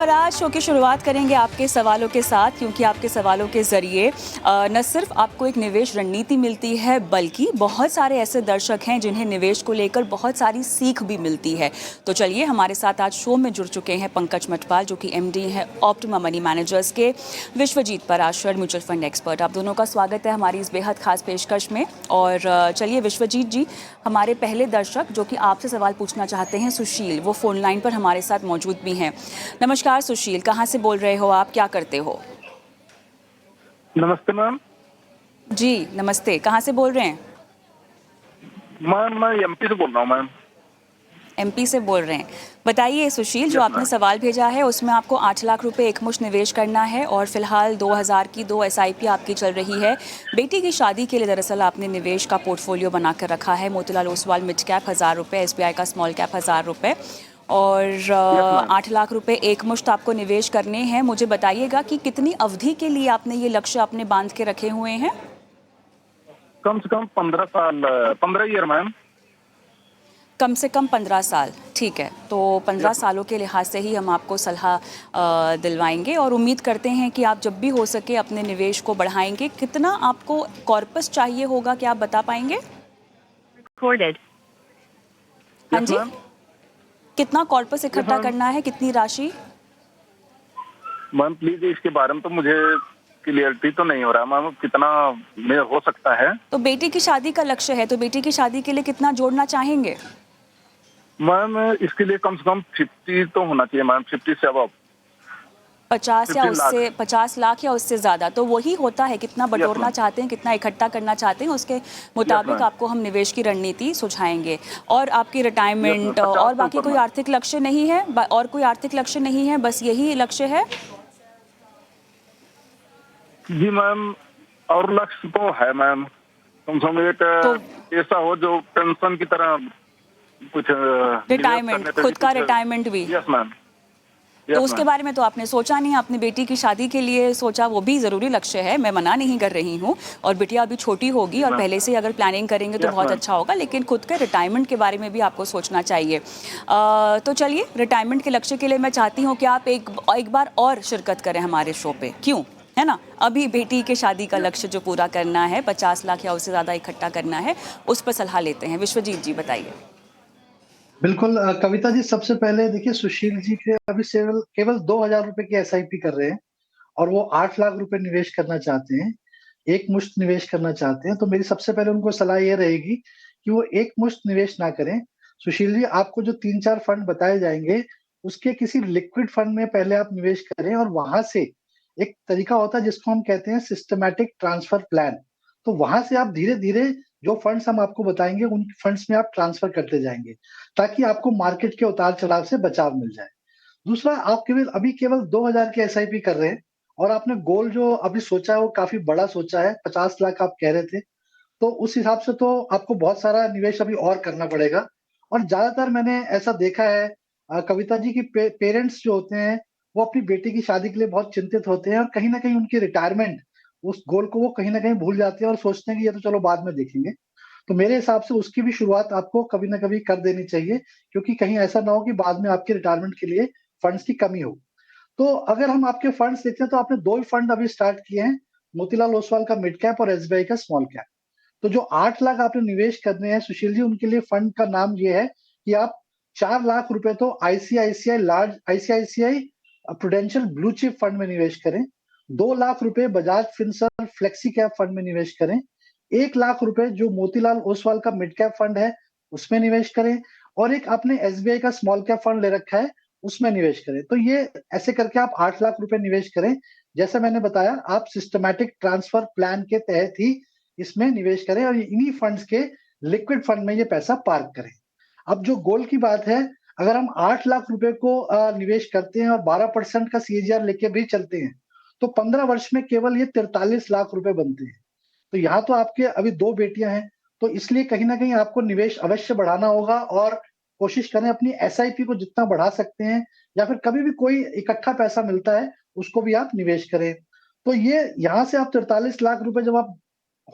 और आज शो की शुरुआत करेंगे आपके सवालों के साथ, क्योंकि आपके सवालों के ज़रिए न सिर्फ आपको एक निवेश रणनीति मिलती है, बल्कि बहुत सारे ऐसे दर्शक हैं जिन्हें निवेश को लेकर बहुत सारी सीख भी मिलती है। तो चलिए, हमारे साथ आज शो में जुड़ चुके हैं पंकज मटवाल, जो कि एमडी हैं ऑप्टिमा मनी मैनेजर्स के, Vishwajeet Parashar, mutual fund expert. आप दोनों का स्वागत है हमारी इस बेहद खास पेशकश में। और चलिए विश्वजीत जी, हमारे पहले दर्शक जो कि आपसे सवाल पूछना चाहते हैं, सुशील, वो फ़ोन लाइन पर हमारे साथ मौजूद भी हैं। नमस्कार सुशील, कहाँ से बोल रहे हो आप, क्या करते हो? नमस्ते मैम। जी नमस्ते, कहाँ से बोल रहे हैं? मैम मैं एमपी से बोल रहा हूँ मैम। एमपी से बोल रहे हैं। बताइए सुशील, जो आपने सवाल भेजा है उसमें आपको 8 लाख रुपए एकमुश्त निवेश करना है और फिलहाल 2000 की 2 एसआईपी आपकी चल रही है। बेटी की शादी के लिए दरअसल आपने निवेश का पोर्टफोलियो बनाकर रखा है। मोतीलाल ओसवाल मिड कैप 1000 रुपये, एसबीआई का स्मॉल कैप 1000 रुपये और 8 लाख रुपए एकमुश्त आपको निवेश करने हैं। मुझे बताइएगा कि कितनी अवधि के लिए आपने ये लक्ष्य अपने बांध के रखे हुए हैं? कम से कम 15 साल, 15 ईयर मैम। कम से कम 15 साल, ठीक है। तो 15 सालों के लिहाज से ही हम आपको सलाह दिलवाएंगे और उम्मीद करते हैं कि आप जब भी हो सके अपने निवेश को बढ़ाएंगे। कितना आपको कॉर्पस चाहिए होगा, क्या आप बता पाएंगे? हाँ जी, कितना कॉर्पस इकट्ठा करना है, कितनी राशि? मैम प्लीज इसके बारे में तो मुझे क्लियरिटी तो नहीं हो रहा मैम, कितना में हो सकता है। तो बेटी की शादी का लक्ष्य है, तो बेटी की शादी के लिए कितना जोड़ना चाहेंगे? मैम इसके लिए कम से कम 50 तो होना चाहिए मैम, 50 से अबव। 50 या 50 लाख। उससे 50 लाख या उससे ज़्यादा, तो वही होता है कितना बटोरना चाहते हैं, कितना इकट्ठा करना चाहते हैं, उसके मुताबिक आपको हम निवेश की रणनीति सुझाएंगे। और आपकी रिटायरमेंट और बाकी कोई आर्थिक लक्ष्य नहीं है? और कोई आर्थिक लक्ष्य नहीं है, बस यही लक्ष्य है? जी मैम, और लक्ष्य तो है मैम, कम से कम एक ऐसा हो जो पेंशन की तरह कुछ रिटायरमेंट, खुद का रिटायरमेंट भी। Yes ma'am. तो उसके बारे में तो आपने सोचा नहीं, अपनी बेटी की शादी के लिए सोचा, वो भी ज़रूरी लक्ष्य है, मैं मना नहीं कर रही हूँ। और बिटिया अभी छोटी होगी और पहले से अगर प्लानिंग करेंगे तो बहुत अच्छा होगा, लेकिन खुद के रिटायरमेंट के बारे में भी आपको सोचना चाहिए। तो चलिए, रिटायरमेंट के लक्ष्य के लिए मैं चाहती हूँ कि आप एक बार और शिरकत करें हमारे शो पे, क्यों, है ना? अभी बेटी के शादी का लक्ष्य जो पूरा करना है, 50 लाख या उससे ज़्यादा इकट्ठा करना है, उस पर सलाह लेते हैं। विश्वजीत जी बताइए। बिल्कुल कविता जी, सबसे पहले देखिए, सुशील जी के अभी केवल 2000 रुपए की एसआईपी कर रहे हैं और वो 8 लाख रुपए निवेश करना चाहते हैं, एक मुश्त निवेश करना चाहते हैं। तो मेरी सबसे पहले उनको सलाह ये रहेगी कि वो एक मुश्त निवेश ना करें। सुशील जी, आपको जो 3-4 फंड बताए जाएंगे, उसके किसी लिक्विड फंड में पहले आप निवेश करें और वहां से एक तरीका होता है जिसको हम कहते हैं सिस्टमैटिक ट्रांसफर प्लान। तो वहां से आप धीरे धीरे जो फंड्स हम आपको बताएंगे, उन फंड्स में आप ट्रांसफर करते जाएंगे, ताकि आपको मार्केट के उतार चढ़ाव से बचाव मिल जाए। दूसरा, आप केवल 2000 की एसआईपी कर रहे हैं और आपने गोल जो अभी सोचा है वो काफी बड़ा सोचा है, 50 लाख आप कह रहे थे। तो उस हिसाब से तो आपको बहुत सारा निवेश अभी और करना पड़ेगा। और ज्यादातर मैंने ऐसा देखा है कविता जी की पेरेंट्स जो होते हैं, वो अपनी बेटी की शादी के लिए बहुत चिंतित होते हैं और कहीं ना कहीं उनकी रिटायरमेंट, उस गोल को वो कहीं ना कहीं भूल जाते हैं और सोचते हैं कि ये तो चलो बाद में देखेंगे। तो मेरे हिसाब से उसकी भी शुरुआत आपको कभी ना कभी कर देनी चाहिए, क्योंकि कहीं ऐसा ना हो कि बाद में आपके रिटायरमेंट के लिए फंड्स की कमी हो। तो अगर हम आपके फंड्स देखते हैं, तो आपने 2 ही फंड अभी स्टार्ट किए हैं, मोतीलाल ओसवाल का मिड कैप और एसबीआई का स्मॉल कैप। तो जो 8 लाख आपने निवेश करने हैं सुशील जी, उनके लिए फंड का नाम ये है कि आप 4 लाख रुपए तो ICICI prudential blue chip fund में निवेश करें, 2 लाख रुपए Bajaj Finserv flexi cap fund में निवेश करें, 1 लाख रुपए जो मोतीलाल ओसवाल का मिड कैप फंड है उसमें निवेश करें और एक आपने एसबीआई का स्मॉल कैप फंड ले रखा है, उसमें निवेश करें। तो ये ऐसे करके आप 8 लाख रुपए निवेश करें। जैसे मैंने बताया, आप सिस्टमैटिक ट्रांसफर प्लान के तहत ही इसमें निवेश करें और इन्हीं फंड्स के लिक्विड फंड में ये पैसा पार्क करें। अब जो गोल की बात है, अगर हम 8 लाख रुपए को निवेश करते हैं और 12% का सीएजीआर लेके भी चलते हैं, तो 15 वर्ष में केवल ये 43 लाख रुपए बनते हैं। तो यहाँ तो आपके अभी 2 बेटियां हैं, तो इसलिए कहीं न कहीं आपको निवेश अवश्य बढ़ाना होगा और कोशिश करें अपनी एसआईपी को जितना बढ़ा सकते हैं, या फिर कभी भी कोई इकट्ठा पैसा मिलता है, उसको भी आप निवेश करें। तो ये यहाँ से आप 43 लाख रुपए जब आप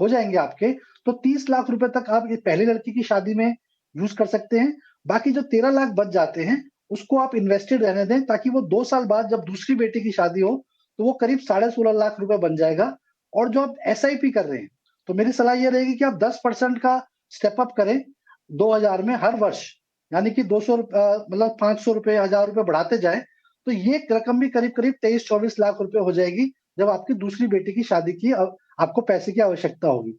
हो जाएँगे आपके, तो 30 लाख रुपए तक आप ये पहली लड़की की शादी में यूज़ कर सकते हैं। बाकी जो 13 लाख बच जाते हैं, उसको आप इन्वेस्टेड रहने दें, ताकि वो 2 साल बाद जब दूसरी बेटी की शादी हो, तो वो करीब 16.5 लाख रुपए बन जाएगा। और जो आप एसआईपी कर रहे हैं, तो मेरी सलाह ये रहेगी कि आप 10% का स्टेप अप करें 2000 में हर वर्ष, यानी कि 200 मतलब 500 रुपए, 1000 रुपए बढ़ाते जाएँ, तो ये रकम भी करीब-करीब 23-24 लाख रुपए हो जाएगी, जब आपकी दूसरी बेटी की शादी की आपको पैसे की आवश्यकता होगी।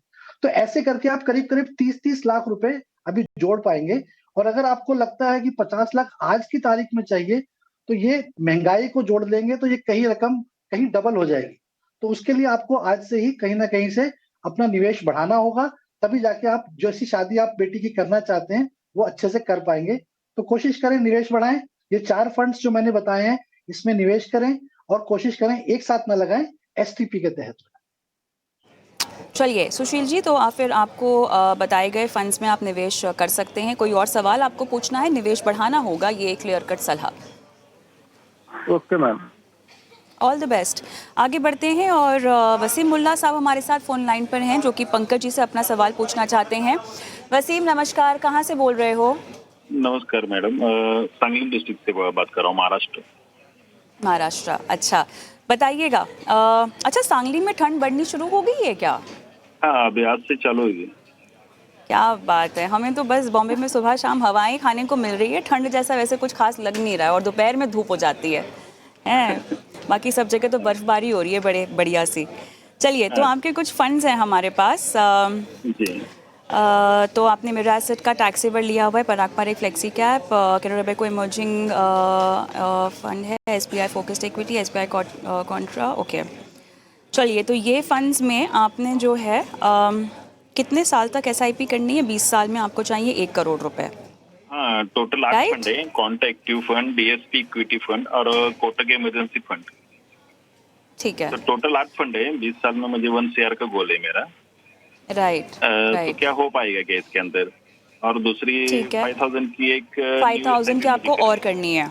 तो ऐसे करके आप करीब-करीब 30-30 लाख रुपए अभी जोड़ पाएँगे। और अगर आपको लगता है कि 50 लाख आज की तारीख में चाहिए, तो ये महँगाई को जोड़ लेंगे तो ये कहीं रकम कहीं डबल हो जाएगी। तो उसके लिए आपको आज से ही कहीं न कहीं से अपना निवेश बढ़ाना होगा, तभी जाके आप जैसी शादी आप बेटी की करना चाहते हैं, वो अच्छे से कर पाएँगे। तो कोशिश करें निवेश बढ़ाएँ, ये 4 फंड्स जो मैंने बताए हैं, इसमें निवेश करें और कोशिश करें एक साथ ना लगाएँ, एसटीपी के तहत। चलिए सुशील जी, तो फिर आपको बताए गए फंड्स में आप निवेश कर सकते हैं। कोई और सवाल आपको पूछना है? निवेश बढ़ाना होगा, ये क्लियर कट सलाह। Okay ma'am. All the best. आगे बढ़ते हैं और वसीम मुल्ला साहब हमारे साथ फ़ोन लाइन पर हैं, जो कि पंकज जी से अपना सवाल पूछना चाहते हैं। वसीम नमस्कार, कहाँ से बोल रहे हो? नमस्कार मैडम, सांगली डिस्ट्रिक्ट से बात कर रहा हूँ, महाराष्ट्र। महाराष्ट्र, अच्छा बताइएगा। अच्छा, सांगली में ठंड बढ़नी शुरू हो गई है क्या? हाँ, अभी आज से चालू हुई है। क्या बात है, हमें तो बस बॉम्बे में सुबह शाम हवाएं खाने को मिल रही है, ठंड जैसा वैसे कुछ खास लग नहीं रहा है, और दोपहर में धूप हो जाती है हैं। बाकी सब जगह तो बर्फबारी हो रही है बड़े बढ़िया सी। चलिए, तो आपके कुछ फंड्स हैं हमारे पास। जी। तो आपने मेरा एसेट का टैक्स सेवर लिया हुआ है, पराग पर एक फ्लेक्सी कैप, कैनरा बैंक को इमर्जिंग फंड है, SBI focused equity, SBI Contra, okay. चलिए, तो ये फंड्स में आपने जो है कितने साल तक एसआईपी करनी है? 20 साल में आपको चाहिए 1 करोड़ रुपए। हाँ, टोटल 8 Right? फंड है, Konta active fund, DSP equity fund और कोटक इमरजेंसी फंड। ठीक है, तो टोटल 8 फंड है। 20 साल में मुझे 1 CR का गोल है मेरा। राइट तो राइट, क्या हो पाएगा क्या इसके अंदर? और दूसरी ठीक है। 5000 की एक 5000 की आपको और करनी है।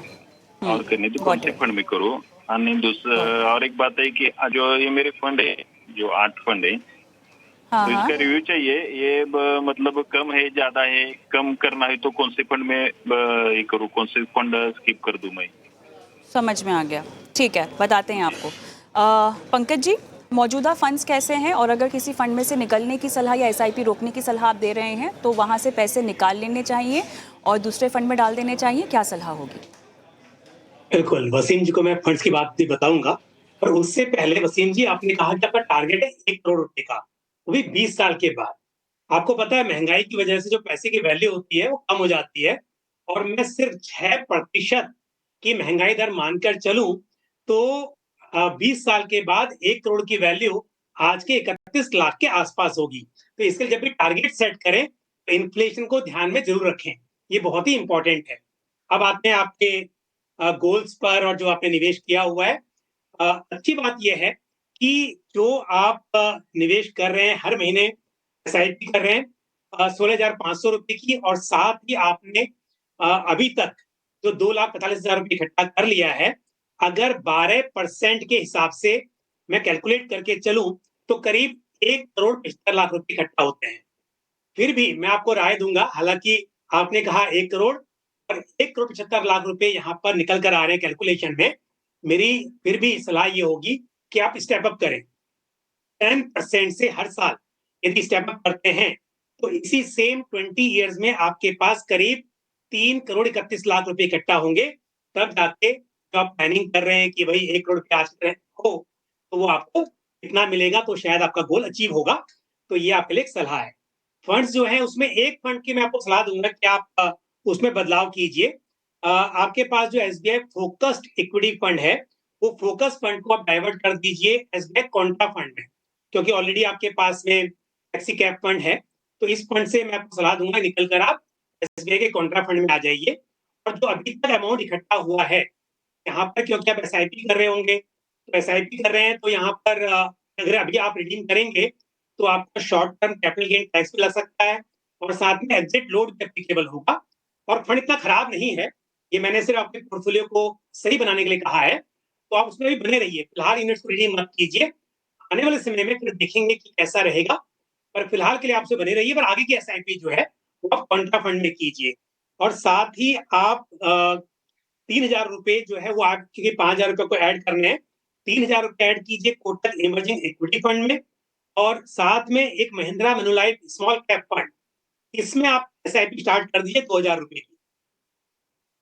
और करनी, तो कौन Got से it. फंड में करूँ? और नहीं, दूसरा Got it. और एक बात है कि जो ये मेरे फंड है, जो 8 फंड है, हाँ तो हाँ, इसका रिव्यू चाहिए। ये मतलब कम है, ज्यादा है? कम करना है तो कौन से फंड में ये करूँ, कौन से फंड स्किप कर दूं मैं? समझ में आ गया। ठीक है, बताते हैं आपको। पंकज जी, मौजूदा फंड्स कैसे हैं, और अगर किसी फंड में से निकलने की सलाह या एसआईपी रोकने की सलाह आप दे रहे हैं, तो वहाँ से पैसे निकाल लेने चाहिए और दूसरे फंड में डाल देने चाहिए, क्या सलाह होगी? बिल्कुल, वसीम जी को मैं फंड्स की बात भी बताऊँगा। पर उससे पहले वसीम जी, आपने कहा कि आपका टारगेट है 1 करोड़ रुपए का, वो भी 20 साल के बाद। आपको पता है महँगाई की वजह से जो पैसे की वैल्यू होती है वो कम हो जाती है, और मैं सिर्फ 6% की महँगाई दर मानकर चलूँ तो 20 साल के बाद 1 करोड़ की वैल्यू आज के 31 लाख के आस-पास होगी। तो इसके लिए जब भी टारगेट सेट करें, तो इन्फ्लेशन को ध्यान में ज़रूर रखें। ये बहुत ही इम्पोर्टेंट है। अब आते हैं आपके गोल्स पर और जो आपने निवेश किया हुआ है। अच्छी बात ये है कि जो आप निवेश कर रहे हैं, हर महीने एसआईपी कर रहे हैं 16,500 रुपए की, और साथ ही आपने अभी तक जो 2,45,000 रुपए इकट्ठा कर लिया है, अगर 12% के हिसाब से मैं कैलकुलेट करके चलूँ, तो करीब 1 करोड़ 75 लाख रुपए इकट्ठा होते हैं। फिर भी मैं आपको राय दूँगा, हालाँकि आपने कहा 1 करोड़ और 1 करोड़ 75 लाख रुपए यहाँ पर निकल कर आ रहे हैं कैलकुलेशन में। मेरी फिर भी सलाह ये होगी कि आप स्टेप अप करें। 10% से हर साल यदि स्टेप अप करते हैं, तो इसी सेम 20 इयर्स में आपके पास करीब 3 करोड़ 31 लाख रुपए इकट्ठा होंगे। तब जाके जो आप प्लानिंग कर रहे हैं कि भई 1 करोड़ रुपए आज हो, तो वो आपको इतना मिलेगा, तो शायद आपका गोल अचीव होगा। तो ये आपके लिए एक सलाह है। फंड्स जो हैं उसमें एक फंड की मैं आपको सलाह दूँगा कि आप उसमें बदलाव कीजिए। आपके पास जो एसबीआई फोकस्ड इक्विटी फंड है, वो फोकस फंड को आप डाइवर्ट कर दीजिए एसबीआई कॉन्ट्रा फंड में, क्योंकि ऑलरेडी आपके पास में फ्लेक्सी कैप फंड है। तो इस फंड से मैं आपको सलाह दूँगा, निकल कर आप एसबीआई के कॉन्ट्रा फंड में आ जाइए। और जो अभी तक अमाउंट इकट्ठा हुआ है, यहाँ पर क्योंकि आप एसआईपी कर रहे होंगे, तो एसआईपी कर रहे हैं तो यहाँ पर अगर अभी आप रिडीम करेंगे, तो आपका short term capital gain tax भी लग सकता है, और साथ में एग्जिट लोड भी एप्लीकेबल होगा। और फंड इतना खराब नहीं है, ये मैंने सिर्फ आपके पोर्टफोलियो को सही बनाने के लिए कहा है, तो आप उसमें भी बने रहिए। फिलहाल यूनिट्स को रिडीम मत कीजिए, आने वाले समय में फिर देखेंगे कि कैसा रहेगा। पर फिलहाल के लिए आपसे बने रहिए, पर आगे की एसआईपी जो है, वो आप कॉन्ट्रा फंड में कीजिए। और साथ ही आप ₹3000 जो है वो आप क्योंकि ₹5000 को ऐड करने हैं, ₹3000 ऐड कीजिए कोटक इमर्जिंग इक्विटी फंड में और साथ में एक महिंद्रा मैनुलाइफ स्मॉल कैप फंड, इसमें आप एसआईपी स्टार्ट कर दीजिए ₹2000 की।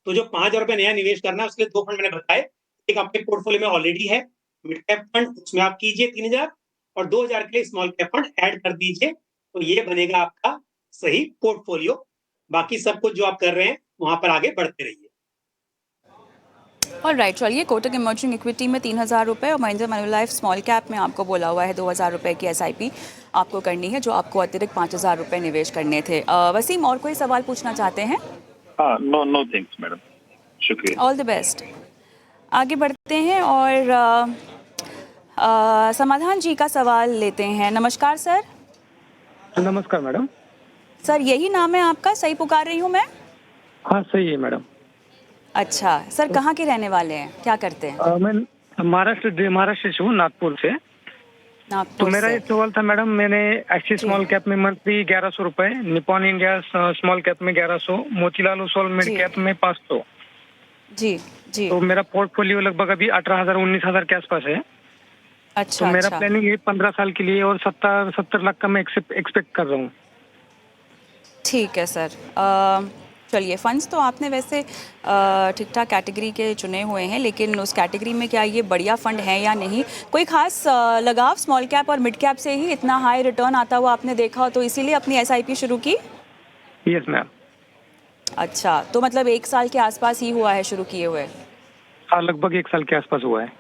तो जो ₹5000 नया निवेश करना है उसके लिए 2 फंड मैंने बताए, एक आपके पोर्टफोलियो में ऑलरेडी है, मिड कैप फंड उसमें आप कीजिए 3000 और 2000 के लिए स्मॉल कैप फंड ऐड कर दीजिए, तो ये बनेगा आपका सही पोर्टफोलियो। बाकी सब कुछ जो आप कर रहे हैं, वहाँ पर आगे बढ़ते रहिए। ऑलराइट, चलिए कोटक इमर्जिंग इक्विटी में ₹3000 और महिंद्रा मैनुलाइफ स्मॉल कैप में आपको बोला हुआ है ₹2000 की एसआईपी आपको करनी है, जो आपको अतिरिक्त ₹5000 निवेश करने थे। वसीम, और कोई सवाल पूछना चाहते हैं? हाँ, नो थैंक्स मैडम, शुक्रिया। All the best. आगे बढ़ते हैं और समाधान जी का सवाल लेते हैं। नमस्कार सर। नमस्कार मैडम। सर, यही नाम है आपका? सही पुकार रही हूँ मैं? हाँ सही है मैडम। अच्छा सर, कहाँ के रहने वाले हैं, क्या करते हैं? मैं महाराष्ट्र से हूँ, नागपुर से। तो नागपुर मेरा से। एक सवाल था मैडम, मैंने एक्सिस जी। स्मॉल कैप में monthly ₹1100, Nippon India small cap में 1100, मोतीलाल ओसवाल मिड जी। कैप में 500। जी जी। तो मेरा पोर्टफोलियो लगभग अभी 18,000-19,000 के आसपास है। अच्छा तो मेरा अच्छा। प्लानिंग है 15 साल के लिए और 70 लाख का मैं एक्सपेक्ट कर रहा हूँ। ठीक है सर। चलिए, फंड्स तो आपने वैसे ठीक ठाक कैटेगरी के चुने हुए हैं, लेकिन उस कैटेगरी में क्या ये बढ़िया फंड है या नहीं, कोई खास लगाव स्मॉल कैप और मिड कैप से ही इतना हाई रिटर्न आता हुआ आपने देखा हो, तो इसीलिए अपनी एसआईपी शुरू की? Yes ma'am. अच्छा, तो मतलब 1 साल के आसपास ही हुआ है शुरू किए हुए? हाँ, लगभग 1 साल के आसपास हुआ है।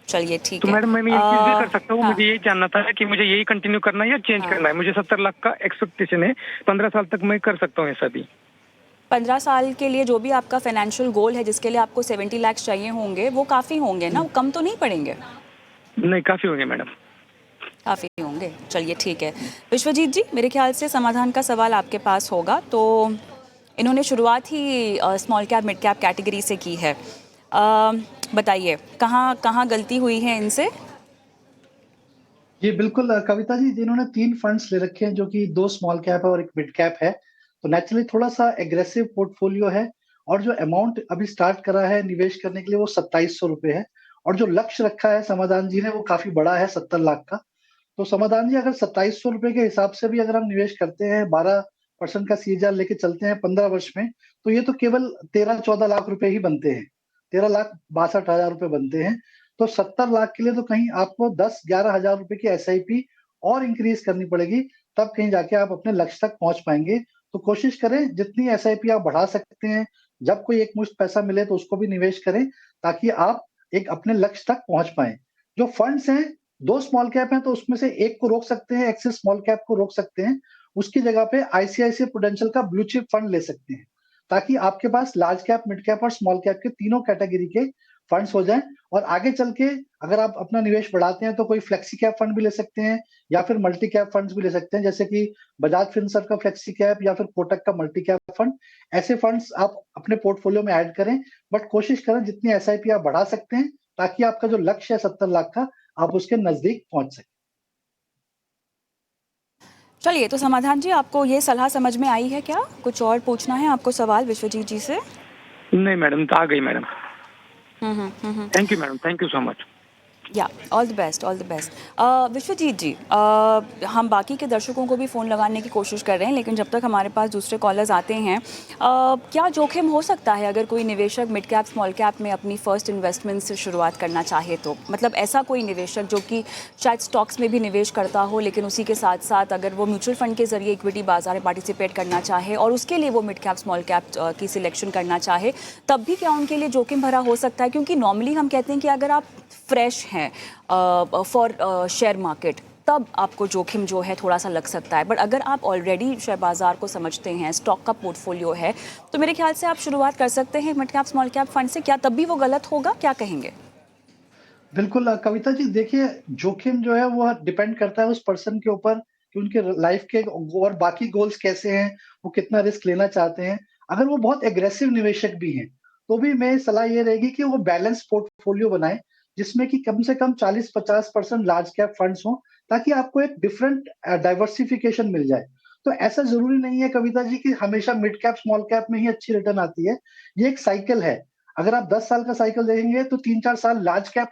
चलिए ठीक तो है। मैडम मैं एक चीज भी कर सकता हूँ, हाँ। मुझे यही जानना था कि मुझे यही कंटिन्यू करना है या चेंज हाँ। करना है? मुझे 70 लाख का एक्सपेक्टेशन है, 15 साल तक मैं कर सकता हूँ ऐसा भी। 15 साल के लिए जो भी आपका फाइनेंशियल गोल है, जिसके लिए आपको 70 लाख चाहिए होंगे, वो काफ़ी होंगे ना, कम तो नहीं पड़ेंगे? नहीं, काफी होंगे मैडम। काफ़ी होंगे। चलिए ठीक है। विश्वजीत जी, मेरे ख्याल से समाधान का सवाल आपके पास होगा। तो इन्होंने शुरुआत ही small cap mid cap category से की है। बताइए कहाँ कहाँ गलती हुई है इनसे? जी, बिल्कुल कविता जी, जिन्होंने 3 फंड्स ले रखे हैं, जो कि 2 स्मॉल कैप है और 1 मिड कैप है, तो नेचुरली थोड़ा-सा एग्रेसिव पोर्टफोलियो है और जो अमाउंट अभी स्टार्ट करा है निवेश करने के लिए वो ₹2700 है और जो लक्ष्य रखा है समाधान जी ने वो काफ़ी बड़ा है 70 लाख का। तो समाधान जी, अगर ₹2700 के हिसाब से भी अगर हम निवेश करते हैं, 12% का सीएसआर लेके चलते हैं 15 वर्ष में, तो ये तो केवल 13-14 लाख रुपए ही बनते हैं। 13,62,000 रुपए बनते हैं। तो 70 लाख के लिए तो कहीं आपको 10-11 हज़ार रुपए की एसआईपी और इंक्रीज़ करनी पड़ेगी, तब कहीं जाके आप अपने लक्ष्य तक पहुँच पाएँगे। तो कोशिश करें जितनी एसआईपी आप बढ़ा सकते हैं, जब कोई एकमुश्त पैसा मिले तो उसको भी निवेश करें, ताकि आप एक अपने लक्ष्य तक पहुँच पाएँ। जो फंड्स हैं, 2 स्मॉल कैप हैं, तो उसमें से एक को रोक सकते हैं, एक्सिस स्मॉल कैप को रोक सकते हैं। उसकी जगह पे आईसीआईसीआई प्रूडेंशियल का ब्लू चिप फंड ले सकते हैं, ताकि आपके पास लार्ज कैप, मिड कैप और स्मॉल कैप के तीनों कैटेगरी के फंड्स हो जाएँ और आगे चल के अगर आप अपना निवेश बढ़ाते हैं, तो कोई फ्लेक्सी कैप फंड भी ले सकते हैं या फिर मल्टी कैप फंड्स भी ले सकते हैं, जैसे कि बजाज फिनसर्व का फ्लेक्सी कैप या फिर कोटक का मल्टी कैप फंड। ऐसे फंड्स आप अपने पोर्टफोलियो में ऐड करें, बट कोशिश करें जितनी एसआईपी आप बढ़ा सकते हैं, ताकि आपका जो लक्ष्य है 70 लाख का, आप उसके नज़दीक पहुँच सकें। चलिए, तो समाधान जी, आपको ये सलाह समझ में आई है क्या? कुछ और पूछना है आपको सवाल विश्वजीत जी से? नहीं मैडम, तो आ गई madam. Hmm. Thank you madam, thank you so much. Yeah all the best, all the best. Vishwajeet ji, हम बाकी के दर्शकों को भी फ़ोन लगाने की कोशिश कर रहे हैं, लेकिन जब तक हमारे पास दूसरे कॉलर्स आते हैं, क्या जोखिम हो सकता है अगर कोई निवेशक मिड कैप स्मॉल कैप में अपनी फर्स्ट इन्वेस्टमेंट से शुरुआत करना चाहे तो? मतलब ऐसा कोई निवेशक जो कि शायद स्टॉक्स में भी निवेश करता हो, लेकिन उसी के साथ साथ अगर वो म्यूचुअल फंड के ज़रिए इक्विटी बाजार में पार्टिसिपेट करना चाहे और उसके लिए वो मिड कैप स्मॉल कैप की सिलेक्शन करना चाहे, तब भी क्या उनके लिए जोखिम भरा हो सकता है? क्योंकि नॉर्मली हम कहते हैं कि अगर आप फ्रेश हैं फॉर शेयर मार्केट, तब आपको जोखिम जो है थोड़ा सा लग सकता है, बट अगर आप ऑलरेडी शेयर बाजार को समझते हैं, स्टॉक का पोर्टफोलियो है, तो मेरे ख्याल से आप शुरुआत कर सकते हैं mid cap small cap fund से। क्या तब भी वो गलत होगा? क्या कहेंगे? बिल्कुल कविता जी, देखिए जोखिम जो है वो डिपेंड करता है उस पर्सन के ऊपर कि उनके लाइफ के और बाकी गोल्स कैसे हैं, वो कितना रिस्क लेना चाहते हैं। अगर वो बहुत एग्रेसिव निवेशक भी हैं, तो भी मेरी सलाह ये रहेगी कि वो बैलेंस पोर्टफोलियो बनाएँ, जिसमें कि कम से कम 40-50% लार्ज कैप फंड्स हों, ताकि आपको एक डिफरेंट डाइवर्सिफिकेशन मिल जाए। तो ऐसा ज़रूरी नहीं है कविता जी कि हमेशा मिड कैप, स्मॉल कैप में ही अच्छी रिटर्न आती है। ये एक साइकिल है। अगर आप 10 साल का साइकिल देखेंगे तो 3-4 साल लार्ज कैप